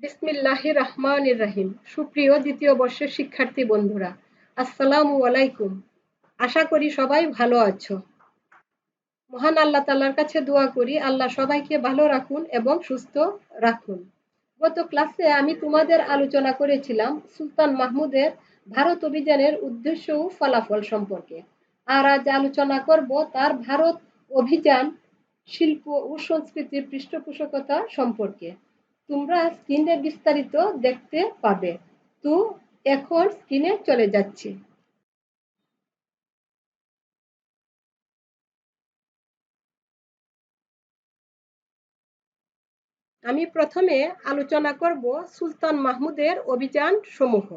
বিসমিল্লাহির রহমানির রহিম। সুপ্রিয় দ্বিতীয় বর্ষের শিক্ষার্থী বন্ধুরা, আসসালামু আলাইকুম। আশা করি সবাই ভালো আছো। মহান আল্লাহ তাআলার কাছে দোয়া করি আল্লাহ সবাইকে ভালো রাখুন এবং সুস্থ রাখুন। গত ক্লাসে আমি তোমাদের আলোচনা করেছিলাম সুলতান মাহমুদের ভারত অভিযানের উদ্দেশ্য ও ফলাফল সম্পর্কে। আর আজ আলোচনা করব তার ভারত অভিযান শিল্প ও সংস্কৃতির পৃষ্ঠপোষকতা সম্পর্কে। তোমরা স্ক্রিনে বিস্তারিত দেখতে পাবে। তো এখন স্ক্রিনে চলে যাচ্ছি। আমি প্রথমে আলোচনা করব সুলতান মাহমুদের অভিযান সমূহ।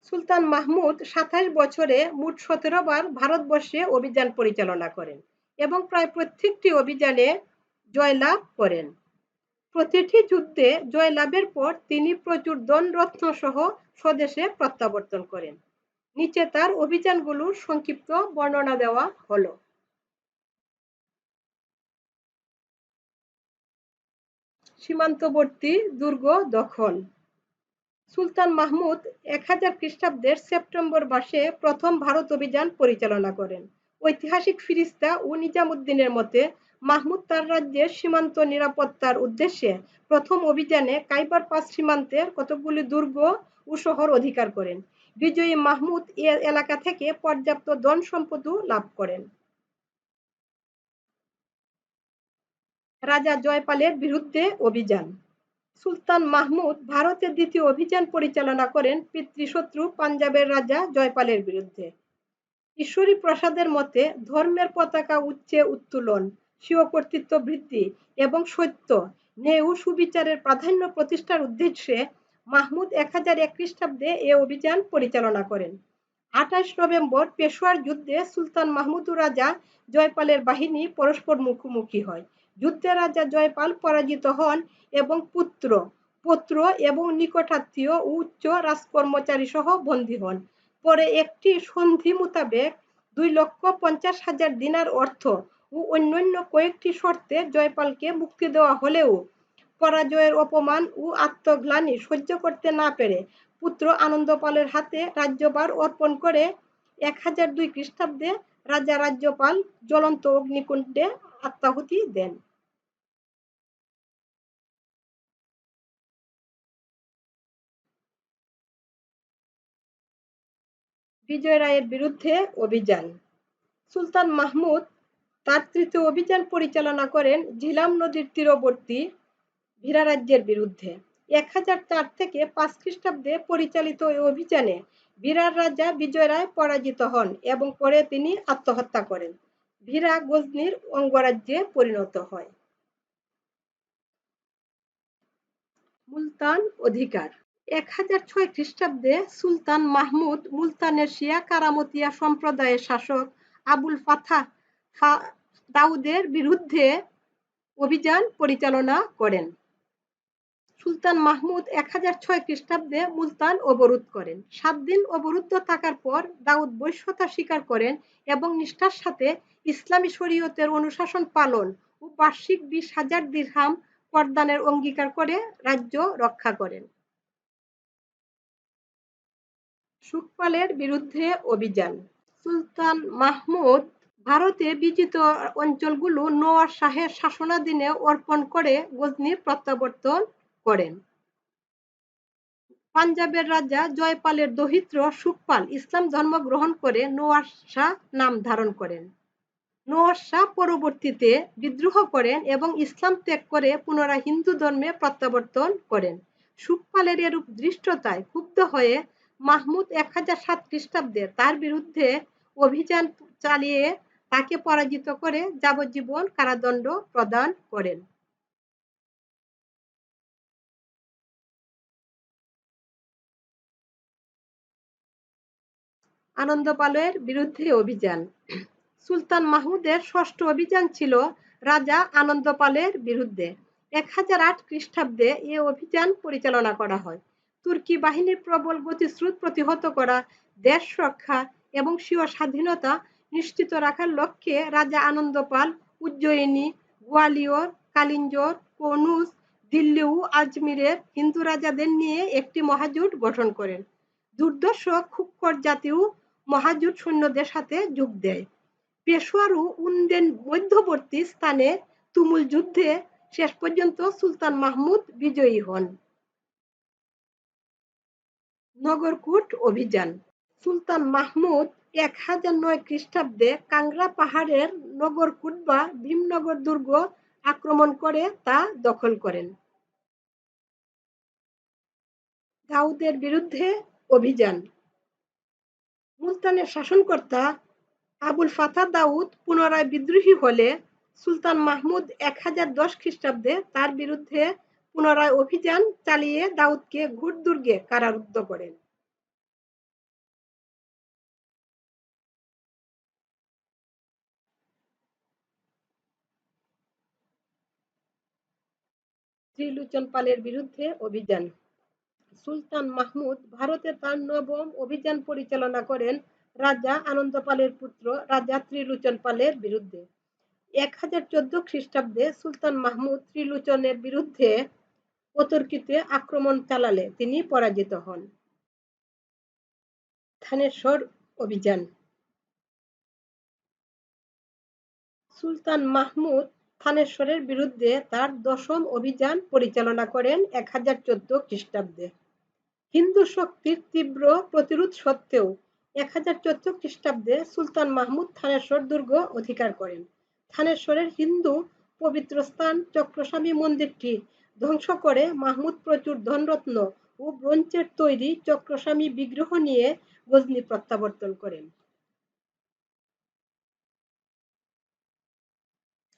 সুলতান মাহমুদ ২৭ বছরে মোট ১৭ বার ভারতবর্ষে অভিযান পরিচালনা করেন এবং প্রায় প্রত্যেকটি অভিযানে জয়লাভ করেন। প্রতিটি যুদ্ধে জয়লাভের পর তিনি প্রচুর ধনরত্ন সহ স্বদেশে প্রত্যাবর্তন করেন। নিচে তার অভিযানগুলোর সংক্ষিপ্ত বর্ণনা দেওয়া হলো। সীমান্তবর্তী দুর্গ দখল। সুলতান মাহমুদ ১০০০ খ্রিস্টাব্দের সেপ্টেম্বর মাসে প্রথম ভারত অভিযান পরিচালনা করেন। ঐতিহাসিক ফিরিস্তা ও নিজামুদ্দিনের মতে মাহমুদ তার রাজ্যের সীমান্ত নিরাপত্তার উদ্দেশ্যে প্রথম অভিযানে খাইবার পাস সীমান্তের কতকগুলি দুর্গ ও শহর অধিকার করেন। বিজয়ী মাহমুদ এ এলাকা থেকে পর্যাপ্ত ধন সম্পদও লাভ করেন। রাজা জয়পালের বিরুদ্ধে অভিযান। সুলতান মাহমুদ ভারতের দ্বিতীয় অভিযান পরিচালনা করেন পিতৃশত্রু পাঞ্জাবের রাজা জয়পালের বিরুদ্ধে। ঈশ্বরী প্রসাদের মতে ধর্মের পতাকা উচ্চে উত্তোলন, স্বীয় কর্তৃত্ব বৃদ্ধি এবং সত্য, ন্যায় ও সুবিচারের প্রাধান্য প্রতিষ্ঠার উদ্দেশ্যে মাহমুদ ১০০১ খ্রিস্টাব্দে এ অভিযান পরিচালনা করেন। ২৮ নভেম্বর পেশোয়ার যুদ্ধে সুলতান মাহমুদ ও রাজা জয়পালের বাহিনী পরস্পর মুখোমুখি হয়। যুদ্ধে রাজা জয়পাল পরাজিত হন এবং পুত্র এবং নিকটাত্মীয় ও উচ্চ রাজকর্মচারী সহ বন্দী হন। পরে একটি সন্ধি মোতাবেক ২,৫০,০০০ দিনার অর্থ ও অন্যান্য কয়েকটি শর্তে জয়পালকে মুক্তি দেওয়া হলেও পরাজয়ের অপমান ও আত্মগ্লানি সহ্য করতে না পেরে পুত্র আনন্দপালের হাতে রাজ্যভার অর্পণ করে ১০০২ খ্রিস্টাব্দে রাজা রাজ্যপাল জ্বলন্ত অগ্নিকুণ্ডে আত্মাহুতি দেন। বিজয় রায়ের বিরুদ্ধে অভিযান। সুলতান মাহমুদ তার তৃতীয় অভিযান পরিচালনা করেন ঝিলাম নদীর তীরবর্তী ভিরা রাজ্যের বিরুদ্ধে। ১০০৪ থেকে ৫ খ্রিস্টাব্দে পরিচালিত এই অভিযানে ভিরার রাজা বিজয় রায় পরাজিত হন এবং পরে তিনি আত্মহত্যা করেন। ভিরা গজনির অঙ্গরাজ্যে পরিণত হয়। মুলতান অধিকার। ১০০৬ খ্রিস্টাব্দে সুলতান মাহমুদ মুলতানের শিয়া কারামতিয়া সম্প্রদায়ের শাসক আবুল ফাথাহ দাউদের বিরুদ্ধে অভিযান পরিচালনা করেন। সুলতান মাহমুদ ১০০৬ খ্রিস্টাব্দে মুলতান অবরোধ করেন। ৭ দিন অবরুদ্ধ থাকার পর দাউদ বৈশ্যতা স্বীকার করেন এবং নিষ্ঠার সাথে ইসলামী শরীয়তের অনুশাসন পালন ও বার্ষিক ২০,০০০ দিরহাম প্রদানের অঙ্গীকার করে রাজ্য রক্ষা করেন। সুখপালের বিরুদ্ধে অভিযান। সুলতান মাহমুদ ভারতে বিজিত অঞ্চলগুলো নওয়াজ শাহের শাসনাধীনে অর্পণ করে গজনি প্রত্যাবর্তন করেন। পাঞ্জাবের রাজা জয়পালের দৌহিত্র সুখপাল ইসলাম ধর্ম গ্রহণ করে নওয়াজ শাহ নাম ধারণ করেন। নওয়াজ শাহ পরবর্তীতে বিদ্রোহ করেন এবং ইসলাম ত্যাগ করে পুনরায় হিন্দু ধর্মে প্রত্যাবর্তন করেন। সুখপালের এরূপ ধৃষ্টতায় ক্ষুব্ধ হয়ে মাহমুদ ১০০৭ খ্রিস্টাব্দে তার বিরুদ্ধে অভিযান চালিয়ে তাকে পরাজিত করে যাবজ্জীবন কারাদণ্ড প্রদান করেন। আনন্দপালের বিরুদ্ধে অভিযান। সুলতান মাহমুদের ষষ্ঠ অভিযান ছিল রাজা আনন্দপালের বিরুদ্ধে। ১০০৮ খ্রিস্টাব্দে এ অভিযান পরিচালনা করা হয়। তুর্কি বাহিনীর প্রবল গতিস্রোত প্রতিহত করা, দেশ রক্ষা এবং স্বীয় স্বাধীনতা নিশ্চিত রাখার লক্ষ্যে রাজা আনন্দপাল উজ্জয়িনী, গোয়ালিয়র, কালিঞ্জর, কনৌজ, দিল্লি ও আজমিরের হিন্দু রাজাদের নিয়ে একটি মহাজোট গঠন করেন। দুর্ধর্ষ খুক্কর জাতীয় মহাজোট সৈন্যদের সাথে যোগ দেয়। পেশোয়ার ও উনদের মধ্যবর্তী স্থানে তুমুল যুদ্ধে শেষ পর্যন্ত সুলতান মাহমুদ বিজয়ী হন। নগরকূট অভিযান। সুলতান মাহমুদ 1009 খ্রিস্টাব্দে কাংড়া পাহাড়ের নগরকূট বা ভীমনগর দুর্গ আক্রমণ করে তা দখল করেন। দাউদের বিরুদ্ধে অভিযান। মুলতানের শাসনকর্তা আবুল ফাতা দাউদ পুনরায় বিদ্রোহী হলে সুলতান মাহমুদ 1010 খ্রিস্টাব্দে তার বিরুদ্ধে পুনরায় অভিযান চালিয়ে দাউদকে ঘুর দুর্গে কারারুদ্ধ করেন। ত্রিলোচন পালের বিরুদ্ধে অভিযান। সুলতান মাহমুদ ভারতে তার নবম অভিযান পরিচালনা করেন রাজা আনন্দ পালের পুত্র রাজা ত্রিলোচন পালের বিরুদ্ধে। 1014 খ্রিস্টাব্দে সুলতান মাহমুদ ত্রিলোচনের বিরুদ্ধে অতর্কিতে আক্রমণ চালালে তিনি পরাজিত হন। থানেশ্বর অভিযান। সুলতান মাহমুদ থানেশ্বরের বিরুদ্ধে তার দশম অভিযান পরিচালনা করেন 1014 খ্রিস্টাব্দে। হিন্দু শক্তির তীব্র প্রতিরোধ সত্ত্বেও 1014 খ্রিস্টাব্দে সুলতান মাহমুদ থানেশ্বর দুর্গ অধিকার করেন। থানেশ্বরের হিন্দু পবিত্র স্থান চক্রস্বামী মন্দিরটি ধ্বংস করে মাহমুদ প্রচুর ধনরত্ন ও ব্রোঞ্জের তৈরি চক্রস্বামী বিগ্রহ নিয়ে গজনি প্রত্যাবর্তন করেন।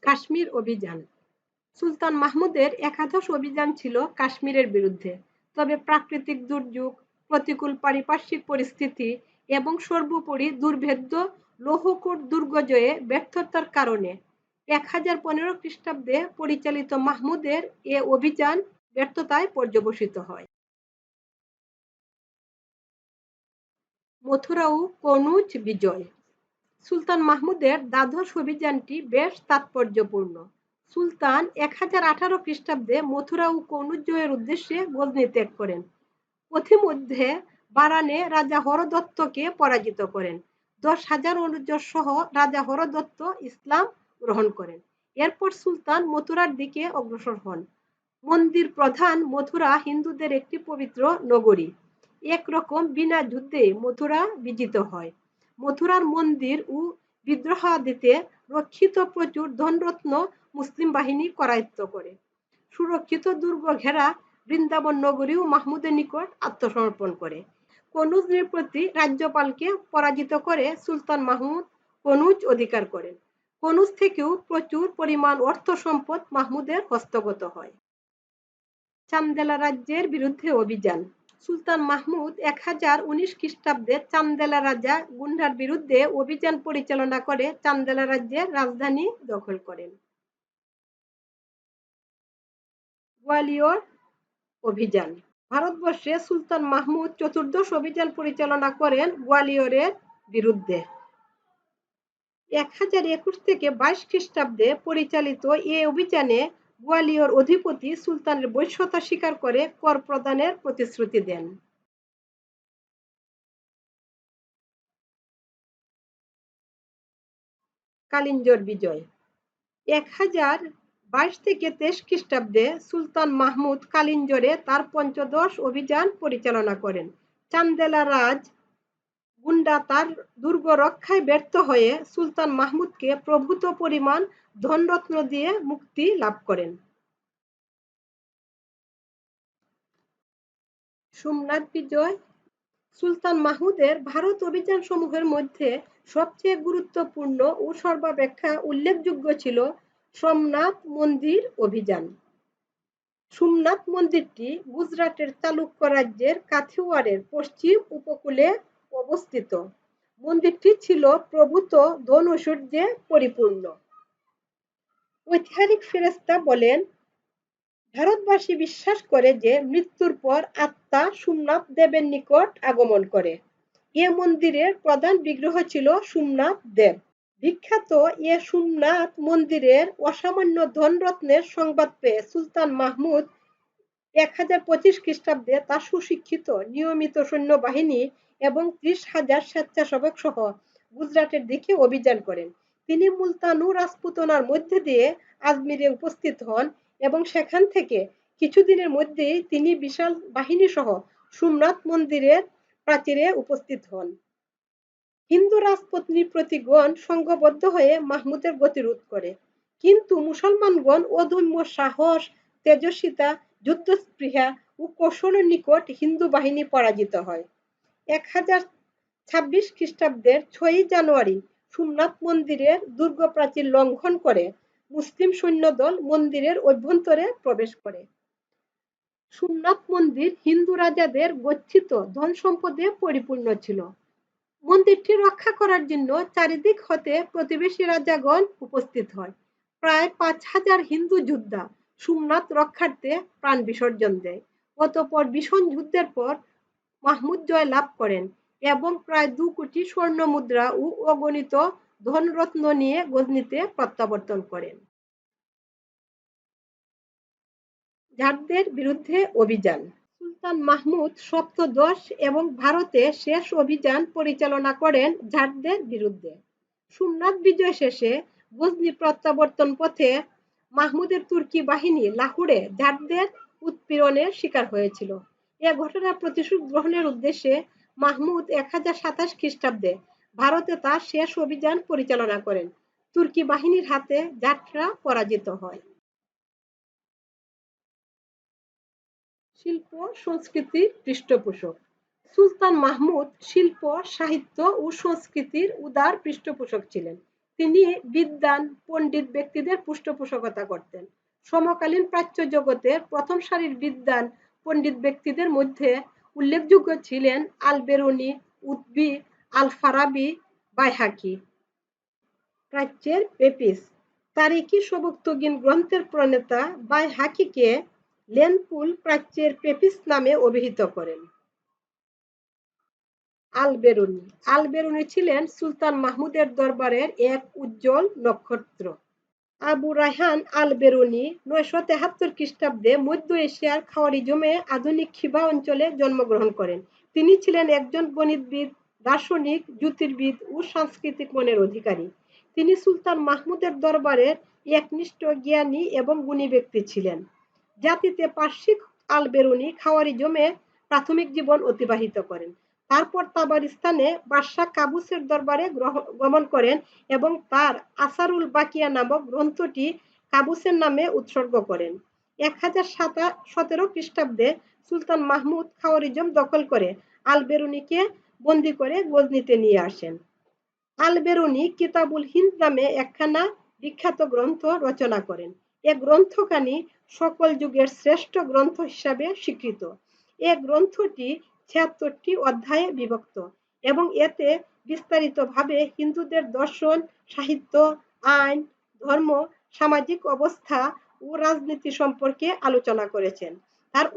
কাশ্মীর অভিযান। সুলতান মাহমুদের একাদশ অভিযান ছিল কাশ্মীরের বিরুদ্ধে, তবে প্রাকৃতিক দুর্যোগ, প্রতিকূল পারিপার্শ্বিক পরিস্থিতি এবং সর্বোপরি দুর্ভেদ্য লৌহকোট দুর্গ জয়ে ব্যর্থতার কারণে 1015 খ্রিস্টাব্দে পরিচালিত মাহমুদের এ অভিযান ব্যর্থতায় পর্যবসিত হয়। মথুরা ও কনৌজ বিজয়। সুলতান মাহমুদের দ্বাদশ অভিযানটি বেশ তাৎপর্যপূর্ণ। সুলতান 1018 খ্রিস্টাব্দে মথুরা ও কনৌজ জয়ের উদ্দেশ্যে গজনি ত্যাগ করেন। পথিমধ্যে বারানে রাজা হরদত্তকে পরাজিত করেন। 10,000 অনুচর সহ রাজা হরদত্ত ইসলাম গ্রহণ করেন। এরপর সুলতান মথুরার দিকে অগ্রসর হন। মন্দির প্রধান মথুরা হিন্দুদের একটি পবিত্র নগরী। একরকম বিনা যুদ্ধে মথুরা বিজিত হয়। মথুরার মন্দির ও বিদ্রোহাদিতে রক্ষিত প্রচুর ধনরত্ন মুসলিম বাহিনী করায়ত্ত করে। সুরক্ষিত দুর্গ ঘেরা বৃন্দাবন নগরীও মাহমুদের নিকট আত্মসমর্পণ করে। কনৌজ নৃপতি রাজ্যপালকে পরাজিত করে সুলতান মাহমুদ কনৌজ অধিকার করেন। কনৌজ থেকেও প্রচুর পরিমাণ অর্থ সম্পদ মাহমুদের হস্তগত হয়। চান্দেলা রাজ্যের বিরুদ্ধে অভিযান। সুলতান মাহমুদ 1019 খ্রিস্টাব্দে চান্দেলা রাজা গুন্ডার বিরুদ্ধে অভিযান পরিচালনা করে চান্দেলা রাজ্যের রাজধানী দখল করেন। গোয়ালিয়র অভিযান। ভারতবর্ষে সুলতান মাহমুদ চতুর্দশ অভিযান পরিচালনা করেন গোয়ালিয়রের বিরুদ্ধে। 1021 থেকে 22 খ্রিস্টাব্দে পরিচালিত এ অভিযানে গোয়ালিয়র অধিপতি সুলতানের বৈশ্যতা স্বীকার করে কর প্রদানের প্রতিশ্রুতি দেন। কালিঞ্জর বিজয়। 1022 থেকে 23 খ্রিস্টাব্দে সুলতান মাহমুদ কালিঞ্জরে তার পঞ্চদশ অভিযান পরিচালনা করেন। চান্দেলা রাজ গুন্ডা তার দুর্গ রক্ষায় ব্যর্থ হয়ে সুলতান মাহমুদকে প্রভূত পরিমাণ ধনরত্ন দিয়ে মুক্তি লাভ করেন। সোমনাথ বিজয়। সুলতান মাহমুদের ভারত অভিযান সমূহের মধ্যে সবচেয়ে গুরুত্বপূর্ণ ও সর্বাপেক্ষা উল্লেখযোগ্য ছিল সোমনাথ মন্দির অভিযান। সোমনাথ মন্দিরটি গুজরাটের চালুক্য রাজ্যের কাথিওয়াড়ের পশ্চিম উপকূলে অবস্থিত। মন্দিরটি ছিল প্রভূত ধন ঐশ্বর্যে পরিপূর্ণ। ঐতিহাসিক ফেরেশতা বলেন, ভারতবাসী বিশ্বাস করে যে মৃত্যুর পর আত্মা সোমনাথ দেবের নিকট আগমন করে। এ মন্দিরের প্রধান বিগ্রহ ছিল সোমনাথ দেব। বিখ্যাত সোমনাথ মন্দিরের অসামান্য ধনরত্নের সংবাদ পেয়ে সুলতান মাহমুদ 1025 খ্রিস্টাব্দে তার সুশিক্ষিত নিয়মিত সৈন্যবাহিনী এবং 30,000 স্বেচ্ছাসেবক সহ গুজরাটের দিকে অভিযান করেন। তিনি মুলতান ও রাজপুতানার মধ্যে দিয়ে আজমিরে উপস্থিত হন এবং সেখান থেকে কিছুদিনের মধ্যেই তিনি বিশাল বাহিনী সহ সোমনাথ মন্দিরের প্রাচীরে উপস্থিত হন। হিন্দু রাজপত্নীর প্রতিগণ সংঘবদ্ধ হয়ে মাহমুদের গতিরোধ করে, কিন্তু মুসলমানগণ অদম্য সাহস, তেজস্বিতা, যুদ্ধস্পৃহা ও কৌশলের নিকট হিন্দু বাহিনী পরাজিত হয়। 1026 খ্রিস্টাব্দের 6 জানুয়ারি সোমনাথ মন্দিরের দুর্গ প্রাচীর লঙ্ঘন করে মুসলিম সৈন্যদল মন্দিরের অভ্যন্তরে প্রবেশ করে। সোমনাথ মন্দির হিন্দু রাজাদের গচ্ছিত ধন সম্পদে পরিপূর্ণ ছিল। মন্দিরটি রক্ষা করার জন্য চারিদিক হতে প্রতিবেশী রাজাগণ উপস্থিত হয়। প্রায় 5,000 হিন্দু যোদ্ধা সোমনাথ রক্ষার্থে প্রাণ বিসর্জন দেয়। অতঃপর ভীষণ যুদ্ধের পর মাহমুদ জয় লাভ করেন এবং প্রায় 2 কোটি স্বর্ণ মুদ্রা ও অগণিত ধনরত্ন নিয়ে গজনিতে প্রত্যাবর্তন করেন। জাটদের বিরুদ্ধে অভিযান। সুলতান মাহমুদ সপ্তদশ এবং ভারতে শেষ অভিযান পরিচালনা করেন জাটদের বিরুদ্ধে। সোমনাথ বিজয় শেষে গজনি প্রত্যাবর্তন পথে মাহমুদের তুর্কি বাহিনী লাহোরে জাটদের উৎপীড়নের শিকার হয়েছিল। এ ঘটনার প্রতিশোধ গ্রহণের উদ্দেশ্যে মাহমুদ 1027 খ্রিস্টাব্দে ভারতে তার শেষ অভিযান পরিচালনা করেন। তুর্কি বাহিনীর হাতে জাটরা পরাজিত হয়। শিল্প সংস্কৃতির পৃষ্ঠপোষক। সুলতান মাহমুদ শিল্প, সাহিত্য ও সংস্কৃতির উদার পৃষ্ঠপোষক ছিলেন। তিনি বিদ্বান, পণ্ডিত ব্যক্তিদের পৃষ্ঠপোষকতা করতেন। সমকালীন প্রাচ্য জগতের প্রথম সারির বিদ্বান, পণ্ডিত ব্যক্তিদের মধ্যে উল্লেখযোগ্য ছিলেন আল বেরুনি, উতবি, আল ফারাবি, বাইহাকি। প্রাচ্যের পেপিস। তারিখি সবুক্তগিন গ্রন্থের প্রণেতা বাইহাকিকে লেনপুল প্রাচ্যের পেপিস নামে অভিহিত করেন। আল বেরুনি। আল বেরুনি ছিলেন সুলতান মাহমুদের দরবারের এক উজ্জ্বল নক্ষত্র। আবু রায়হান আল বেরুনি 973 খ্রিস্টাব্দে মধ্য এশিয়ার খাওয়ারিজমে আধুনিক খিবা অঞ্চলে জন্মগ্রহণ করেন। তিনি ছিলেন একজন গণিতবিদ, দার্শনিক, জ্যোতির্বিদ ও সাংস্কৃতিক মনের অধিকারী। তিনি সুলতান মাহমুদের দরবারের একনিষ্ঠ জ্ঞানী এবং গুণী ব্যক্তি ছিলেন। জাতিতে পার্শ্বিক আল বেরুনি খাওয়ারিজমে প্রাথমিক জীবন অতিবাহিত করেন। তারপর তাবারিস্তানে বাদশাহ কাবুসের দরবারে গমন করেন এবং তার আসারুল বাকিয়া নামক গ্রন্থটি কাবুসের নামে উৎসর্গ করেন। 1017 খ্রিস্টাব্দে সুলতান মাহমুদ খাওয়ারিজম দখল করে আল বেরুনিকে বন্দী করে গজনিতে নিয়ে আসেন। আল বেরুনি কিতাবুল হিন্দ নামে একখানা বিখ্যাত গ্রন্থ রচনা করেন। এ গ্রন্থখানি সকল যুগের শ্রেষ্ঠ গ্রন্থ হিসাবে স্বীকৃত। এ গ্রন্থটি 76টি অধ্যায়ে বিভক্ত এবং এতে বিস্তারিতভাবে হিন্দুদের দর্শন, সাহিত্য, আইন, ধর্ম, সামাজিক অবস্থা ও রাজনীতি সম্পর্কে আলোচনা করেছেন। তার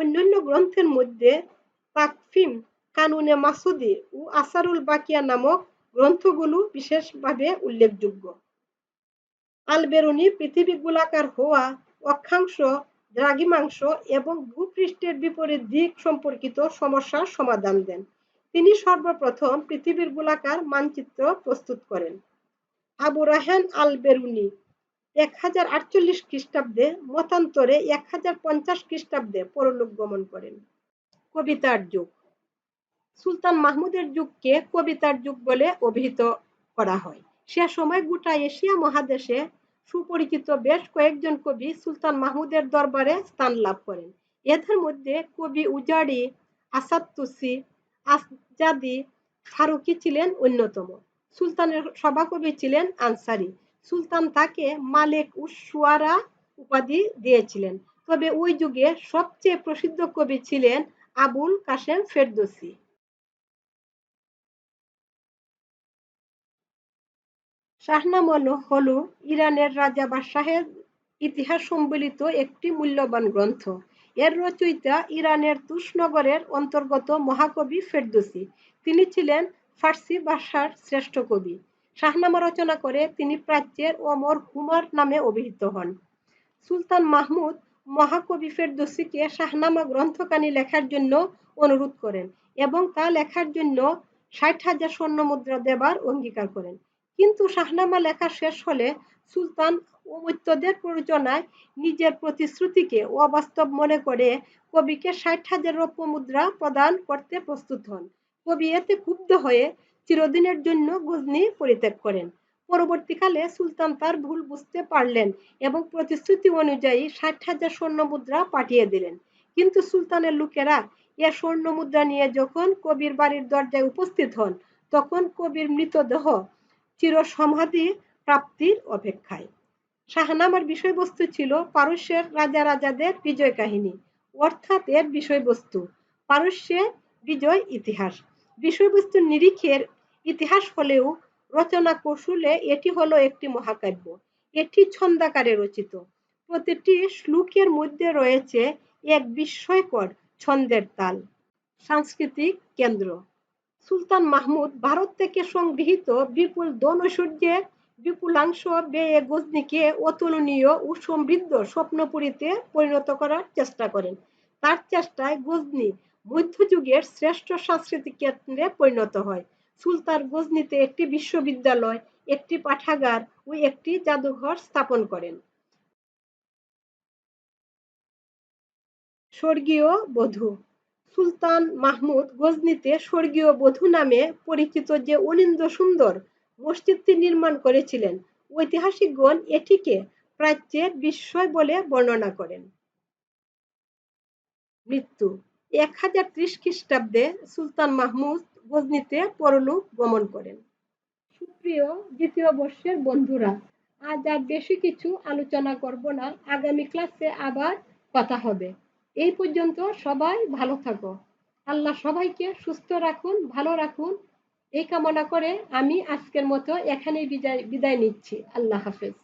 অন্যান্য গ্রন্থের মধ্যে তাকফিম, কানুনে মাসুদি ও আসারুল বাকিয়া নামক গ্রন্থগুলো বিশেষভাবে উল্লেখযোগ্য। আল বেরুনি পৃথিবী গোলাকার হওয়া, অক্ষাংশ, দ্রাঘিমাংশ এবং ভূপৃষ্ঠের বিপরীত দিক সম্পর্কিত সমস্যার সমাধান দেন। তিনি সর্বপ্রথম পৃথিবীর গোলাকার মানচিত্র প্রস্তুত করেন। আবু রায়হান আল বেরুনি 1048 খ্রিস্টাব্দে মতান্তরে 1050 খ্রিস্টাব্দে পরলোক গমন করেন। কবিতার যুগ। সুলতান মাহমুদের যুগকে কবিতার যুগ বলে অভিহিত করা হয়। সে সময় গোটা এশিয়া মহাদেশে সুপরিচিত বেশ কয়েকজন কবি সুলতান মাহমুদের দরবারে স্থান লাভ করেন। এদের মধ্যে কবি উজাড়ি, আসাদ তুসি, আসজাদি, ফারুকি ছিলেন অন্যতম। সুলতানের সভাকবি ছিলেন আনসারি। সুলতান তাকে মালিক উস শুআরা উপাধি দিয়েছিলেন। তবে ওই যুগে সবচেয়ে প্রসিদ্ধ কবি ছিলেন আবুল কাসেম ফেরদৌসি। শাহনামা হল ইরানের রাজা বাদশাহের ইতিহাস সম্বলিত একটি মূল্যবান গ্রন্থ। এর রচয়িতা ইরানের তুস নগরের অন্তর্গত মহাকবি ফেরদৌসি। তিনি ছিলেন ফার্সি ভাষার শ্রেষ্ঠ কবি। শাহনামা রচনা করে তিনি প্রাচ্যের ওমর হুমার নামে অভিহিত হন। সুলতান মাহমুদ মহাকবি ফেরদৌসীকে শাহনামা গ্রন্থখানি লেখার জন্য অনুরোধ করেন এবং তা লেখার জন্য ৬০,০০০ স্বর্ণমুদ্রা দেবার অঙ্গীকার করেন। কিন্তু শাহনামা লেখা শেষ হলে সুলতান অমৈত্যদের প্ররোচনায় নিজের প্রতিশ্রুতিকে অবাস্তব মনে করে কবিকে ৬০,০০০ রৌপ্য মুদ্রা প্রদান করতে প্রস্তুত হন। কবি এতে ক্ষুব্ধ হয়ে চিরদিনের জন্য গজনি পরিত্যাগ করেন। পরবর্তীকালে সুলতান তার ভুল বুঝতে পারলেন এবং প্রতিশ্রুতি অনুযায়ী ৬০,০০০ স্বর্ণমুদ্রা পাঠিয়ে দিলেন। কিন্তু সুলতানের লোকেরা এ স্বর্ণমুদ্রা নিয়ে যখন কবির বাড়ির দরজায় উপস্থিত হন, তখন কবির মৃতদেহ চিরসমাধি প্রাপ্তির অপেক্ষায়। শাহনামার বিষয়বস্তু ছিল পারস্যের রাজাদের বিজয় কাহিনী, অর্থাৎ এর বিষয়বস্তু পারস্যে বিজয় ইতিহাস। বিষয়বস্তুর নিরিখের ইতিহাস হলেও রচনা কৌশলে এটি হলো একটি মহাকাব্য। এটি ছন্দাকারে রচিত। প্রতিটি শ্লোকের মধ্যে রয়েছে এক বিস্ময়কর ছন্দের তাল। সাংস্কৃতিক কেন্দ্র সুলতান মাহমুদ ভারত থেকে সংগৃহীত বিপুল ধনৈশ্বর্যের বিপুলাংশ ব্যয়ে গজনিকে অতুলনীয় ও সমৃদ্ধ স্বপ্নপুরীতে পরিণত করার চেষ্টা করেন। তার চেষ্টায় গজনি মধ্যযুগের শ্রেষ্ঠ সাংস্কৃতিক কেন্দ্রে পরিণত হয়। সুলতান গজনিতে একটি বিশ্ববিদ্যালয়, একটি পাঠাগার ও একটি জাদুঘর স্থাপন করেন। স্বর্গীয় বধূ সুলতান মাহমুদ গজনিতে স্বর্গীয় বধূ নামে পরিচিত যে অনিন্দ সুন্দর মসজিদটি নির্মাণ করেছিলেন, ঐতিহাসিকগণ এটিকে প্রাচ্যের বিস্ময় বলে বর্ণনা করেন। মৃত্যু ১০৩০ খ্রিস্টাব্দে সুলতান মাহমুদ গজনিতে পরলোক গমন করেন। সুপ্রিয় দ্বিতীয় বর্ষের বন্ধুরা, আজ আর বেশি কিছু আলোচনা করব না, আগামী ক্লাসে আবার কথা হবে। এই পর্যন্ত সবাই ভালো থাকো। আল্লাহ সবাইকে সুস্থ রাখুন, ভালো রাখুন, এই কামনা করে আমি আজকের মতো এখানেই বিদায় নিচ্ছি। আল্লাহ হাফেজ।